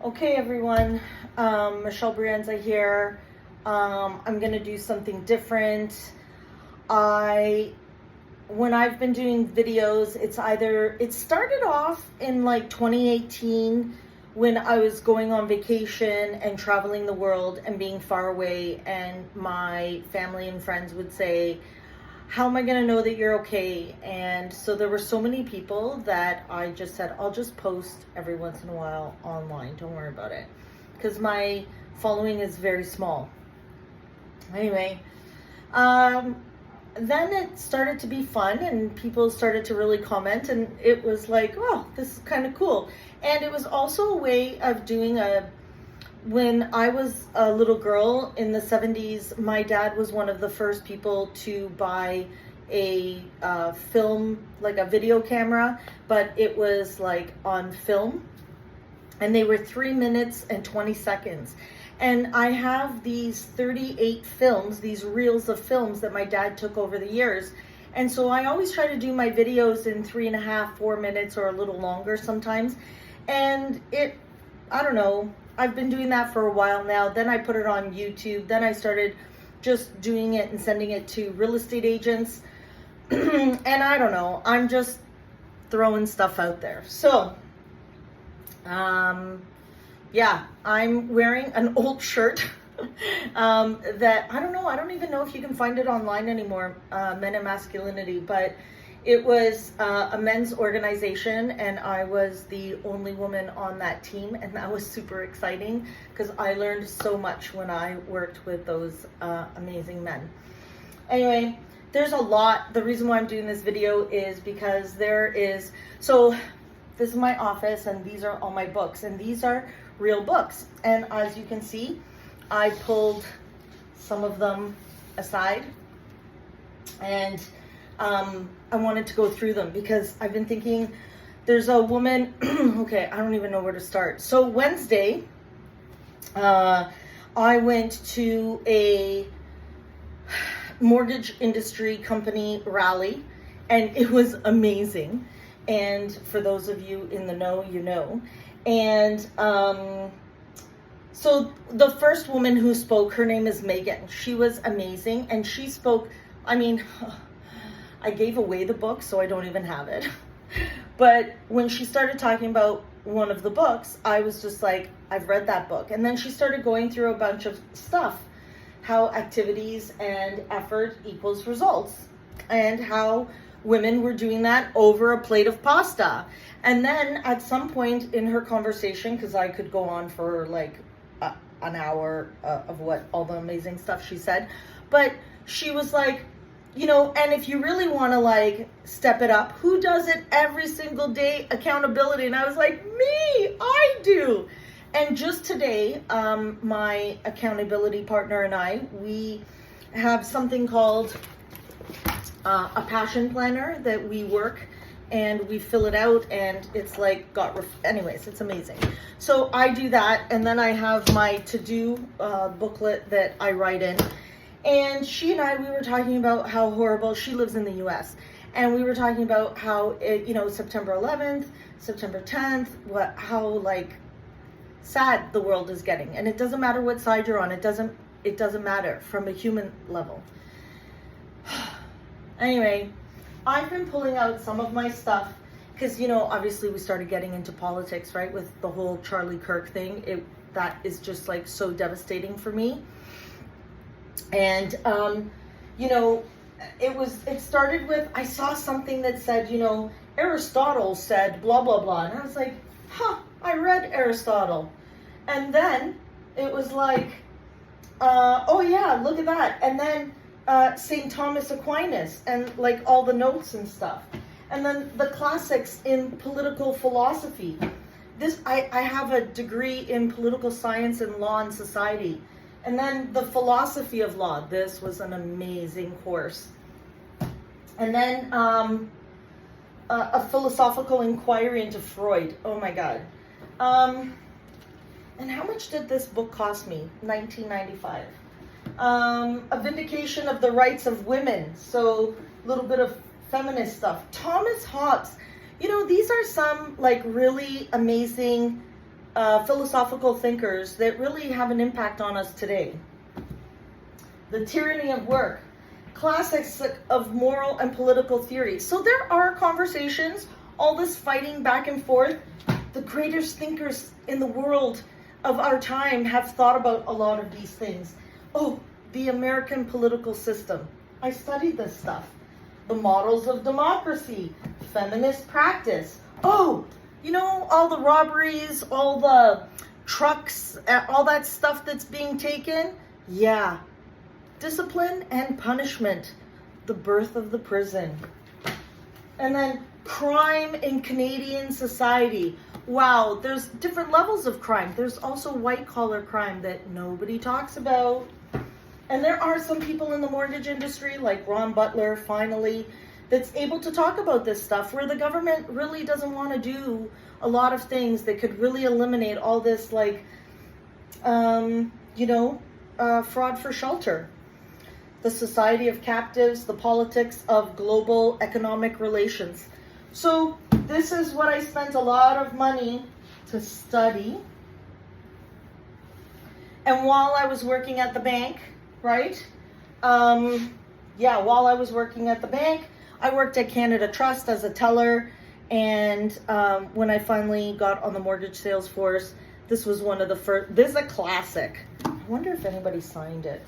Okay, everyone. Michelle Brienza here. I'm gonna do something different. I, when I've been doing videos, it started off in like 2018 when I was going on vacation and traveling the world and being far away, and my family and friends would say, how am I going to know that you're okay? And so there were so many people that I just said, I'll just post every once in a while online. Don't worry about it. Because my following is very small. Anyway, then it started to be fun and people started to really comment, and it was like, oh, this is kind of cool. And it was also a way of doing when I was a little girl in the 70s, my dad was one of the first people to buy a film, like a video camera, but it was like on film, and they were 3 minutes and 20 seconds. And I have these 38 films, these reels of films that my dad took over the years. And so I always try to do my videos in 3.5, 4 minutes, or a little longer sometimes. And I don't know, I've been doing that for a while now. Then I put it on YouTube. Then I started just doing it and sending it to real estate agents. And I don't know, I'm just throwing stuff out there. So, yeah, I'm wearing an old shirt that, I don't know, I don't even know if you can find it online anymore, Men and Masculinity, but it was a men's organization, and I was the only woman on that team, and that was super exciting because I learned so much when I worked with those amazing men. Anyway, there's a lot. The reason why I'm doing this video is because so this is my office, and these are all my books, and these are real books. And as you can see, I pulled some of them aside, and I wanted to go through them because I've been thinking, there's a woman, okay, I don't even know where to start. So Wednesday, I went to a mortgage industry company rally, and it was amazing. And for those of you in the know, you know. And so the first woman who spoke, her name is Megan. She was amazing, and she spoke, I mean, I gave away the book, so I don't even have it. But when she started talking about one of the books, I was just like, I've read that book. And then she started going through a bunch of stuff, how activities and effort equals results, and how women were doing that over a plate of pasta. And then at some point in her conversation, because I could go on for like an hour of what all the amazing stuff she said, but she was like, you know, and if you really want to like step it up, who does it every single day? Accountability. And I was like, me, I do. And just today, my accountability partner and I, we have something called a passion planner that we work, and we fill it out, and it's like anyways, it's amazing. So I do that, and then I have my to-do booklet that I write in. And she and I, we were talking about how horrible, she lives in the US, and we were talking about how September 11th, September 10th, how like sad the world is getting. And it doesn't matter what side you're on, it doesn't matter from a human level. Anyway, I've been pulling out some of my stuff because, obviously we started getting into politics, right? With the whole Charlie Kirk thing. That is just like so devastating for me. And, it started with, I saw something that said, Aristotle said blah, blah, blah. And I was like, I read Aristotle. And then it was like, oh yeah, look at that. And then St. Thomas Aquinas, and like all the notes and stuff. And then the classics in political philosophy. I have a degree in political science and law and society. And then the philosophy of law. This was an amazing course. And then a philosophical inquiry into Freud. Oh my God. And how much did this book cost me? $19.95. A vindication of the rights of women. So a little bit of feminist stuff. Thomas Hobbes. These are some like really amazing philosophical thinkers that really have an impact on us today. The Tyranny of Work, classics of moral and political theory. So there are conversations, all this fighting back and forth. The greatest thinkers in the world of our time have thought about a lot of these things. Oh, the American political system. I studied this stuff. The models of democracy, feminist practice. Oh, you know, all the robberies, all the trucks, all that stuff that's being taken. Yeah. Discipline and punishment, the birth of the prison. And then crime in Canadian society. Wow, there's different levels of crime. There's also white collar crime that nobody talks about. And there are some people in the mortgage industry, like Ron Butler, finally, that's able to talk about this stuff, where the government really doesn't want to do a lot of things that could really eliminate all this, like, fraud for shelter. The Society of Captives, the politics of global economic relations. So this is what I spent a lot of money to study. And while I was working at the bank, right? While I was working at the bank, I worked at Canada Trust as a teller. And when I finally got on the mortgage sales force, this was one of the first. This is a classic. I wonder if anybody signed it.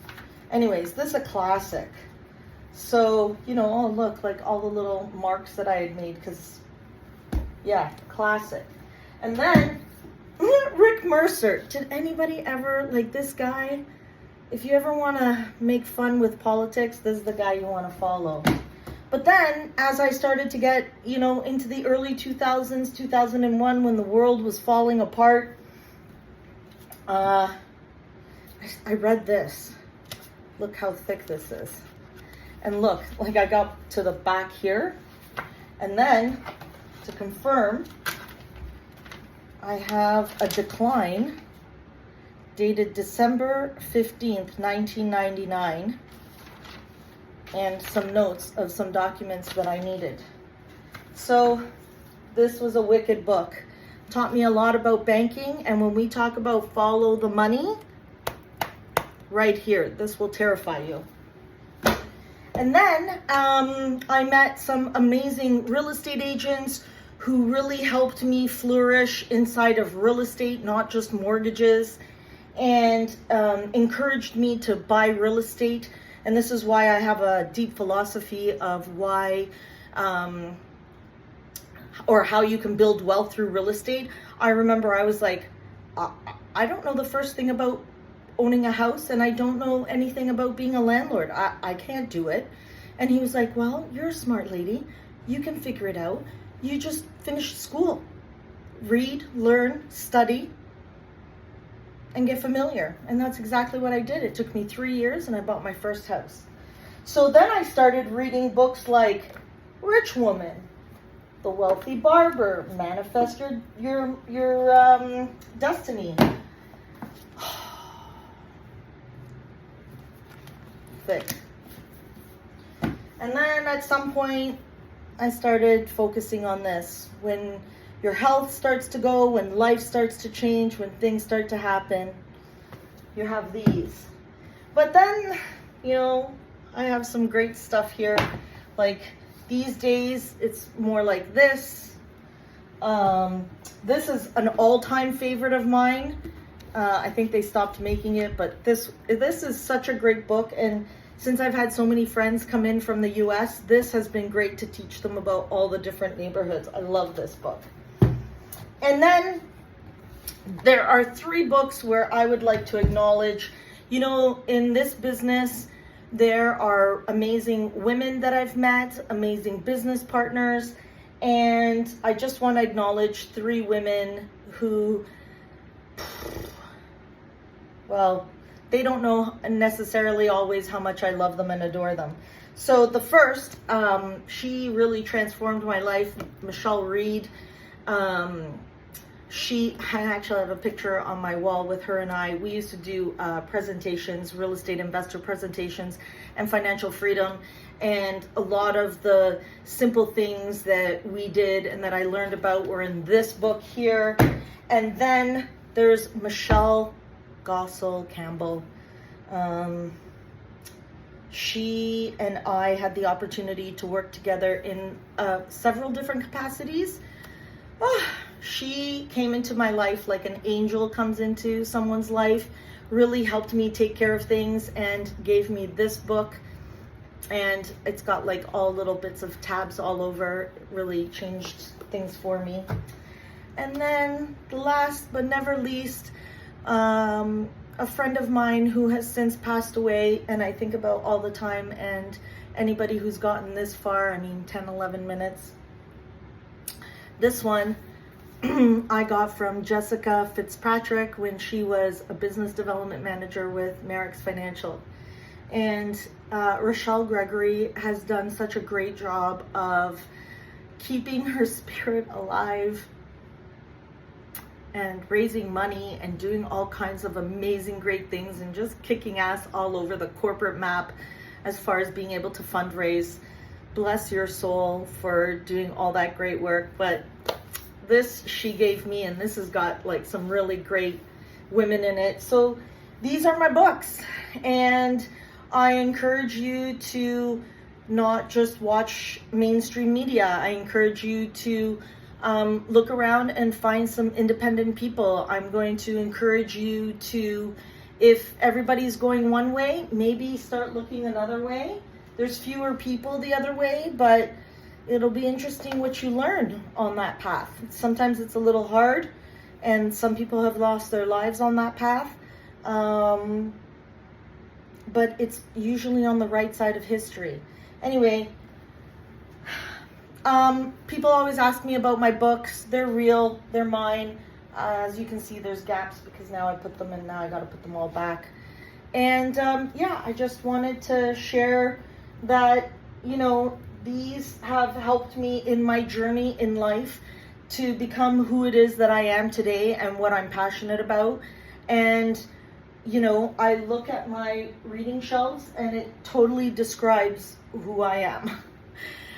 Anyways, this is a classic. So, oh, look, like all the little marks that I had made, because, yeah, classic. And then, Rick Mercer. Did anybody ever, like this guy, if you ever want to make fun with politics, this is the guy you want to follow. But then, as I started to get, into the early 2000s, 2001, when the world was falling apart, I read this. Look how thick this is. And look, like I got to the back here. And then, to confirm, I have a decline dated December 15th, 1999. And some notes of some documents that I needed. So, this was a wicked book. Taught me a lot about banking. And when we talk about follow the money, right here, this will terrify you. And then I met some amazing real estate agents who really helped me flourish inside of real estate, not just mortgages, and encouraged me to buy real estate. And this is why I have a deep philosophy of why or how you can build wealth through real estate. I remember I was like, I don't know the first thing about owning a house, and I don't know anything about being a landlord. I can't do it. And he was like, well, you're a smart lady. You can figure it out. You just finish school. Read, learn, study, and get familiar. And that's exactly what I did. It took me 3 years, and I bought my first house. So then I started reading books like Rich Woman, The Wealthy Barber, Manifest Your Destiny. Thick. And then at some point, I started focusing on this. When your health starts to go, when life starts to change, when things start to happen, you have these. But then, I have some great stuff here. Like these days, it's more like this. This is an all-time favorite of mine. I think they stopped making it, but this is such a great book. And since I've had so many friends come in from the US, this has been great to teach them about all the different neighborhoods. I love this book. And then there are 3 books where I would like to acknowledge, in this business, there are amazing women that I've met, amazing business partners, and I just want to acknowledge 3 women who, well, they don't know necessarily always how much I love them and adore them. So the first, she really transformed my life, Michelle Reed. I actually have a picture on my wall with her and I. We used to do presentations, real estate investor presentations, and financial freedom. And a lot of the simple things that we did and that I learned about were in this book here. And then there's Michelle Gossel Campbell. She and I had the opportunity to work together in several different capacities. She came into my life like an angel comes into someone's life, really helped me take care of things, and gave me this book. And it's got like all little bits of tabs all over. It really changed things for me. And then last but never least, a friend of mine who has since passed away, and I think about all the time, and anybody who's gotten this far, 10, 11 minutes. This one I got from Jessica Fitzpatrick when she was a business development manager with Merrick's Financial. And Rochelle Gregory has done such a great job of keeping her spirit alive and raising money and doing all kinds of amazing, great things and just kicking ass all over the corporate map as far as being able to fundraise. Bless your soul for doing all that great work. But this she gave me, and this has got like some really great women in it. So these are my books, and I encourage you to not just watch mainstream media. I encourage you to look around and find some independent people. I'm going to encourage you to, if everybody's going one way, maybe start looking another way. There's fewer people the other way, but it'll be interesting what you learn on that path. Sometimes it's a little hard, and some people have lost their lives on that path. But it's usually on the right side of history. Anyway, people always ask me about my books. They're real, they're mine. As you can see, there's gaps because now I put them in, now I gotta put them all back. And yeah, I just wanted to share that, these have helped me in my journey in life to become who it is that I am today and what I'm passionate about. And I look at my reading shelves and it totally describes who I am.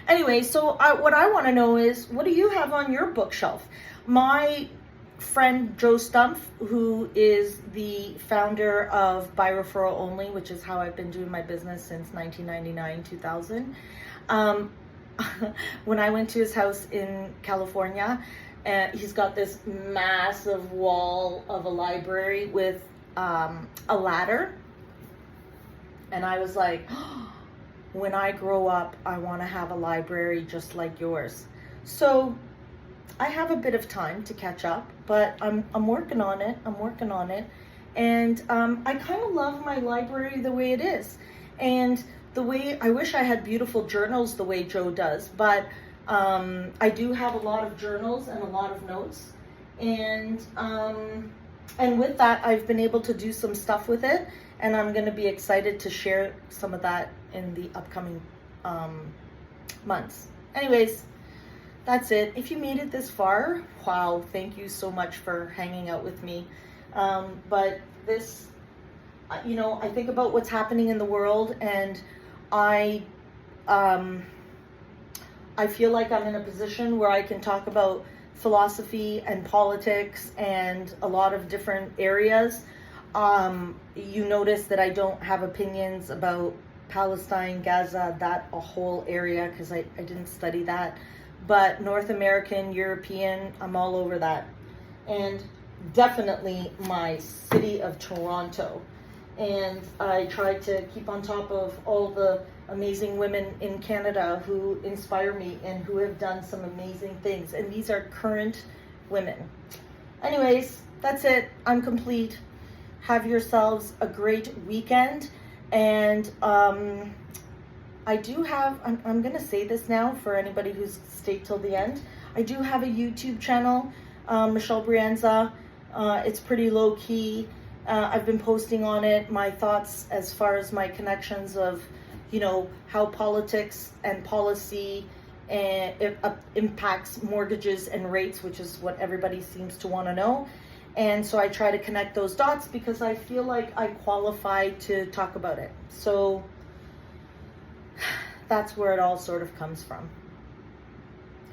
Anyway, so what I want to know is, what do you have on your bookshelf? My friend Joe Stumpf, who is the founder of By Referral Only, which is how I've been doing my business since 1999, 2000. When I went to his house in California, he's got this massive wall of a library with a ladder, and I was like, when I grow up, I want to have a library just like yours. So I have a bit of time to catch up, but I'm working on it. And I kind of love my library the way it is, and the way I wish I had beautiful journals the way Joe does, but I do have a lot of journals and a lot of notes, and with that, I've been able to do some stuff with it, and I'm going to be excited to share some of that in the upcoming months. Anyways, that's it. If you made it this far, wow, thank you so much for hanging out with me. But this, I think about what's happening in the world, and I feel like I'm in a position where I can talk about philosophy and politics and a lot of different areas. You notice that I don't have opinions about Palestine, Gaza, that a whole area, because I didn't study that. But North American, European, I'm all over that. And definitely my city of Toronto. And I try to keep on top of all the amazing women in Canada who inspire me and who have done some amazing things. And these are current women. Anyways, that's it. I'm complete. Have yourselves a great weekend. And I do have, I'm going to say this now for anybody who's stayed till the end. I do have a YouTube channel, Michelle Brienza. It's pretty low key. I've been posting on it my thoughts as far as my connections of, how politics and policy and it impacts mortgages and rates, which is what everybody seems to want to know. And so I try to connect those dots because I feel like I qualify to talk about it. So that's where it all sort of comes from.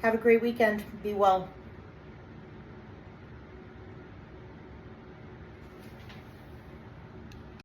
Have a great weekend. Be well.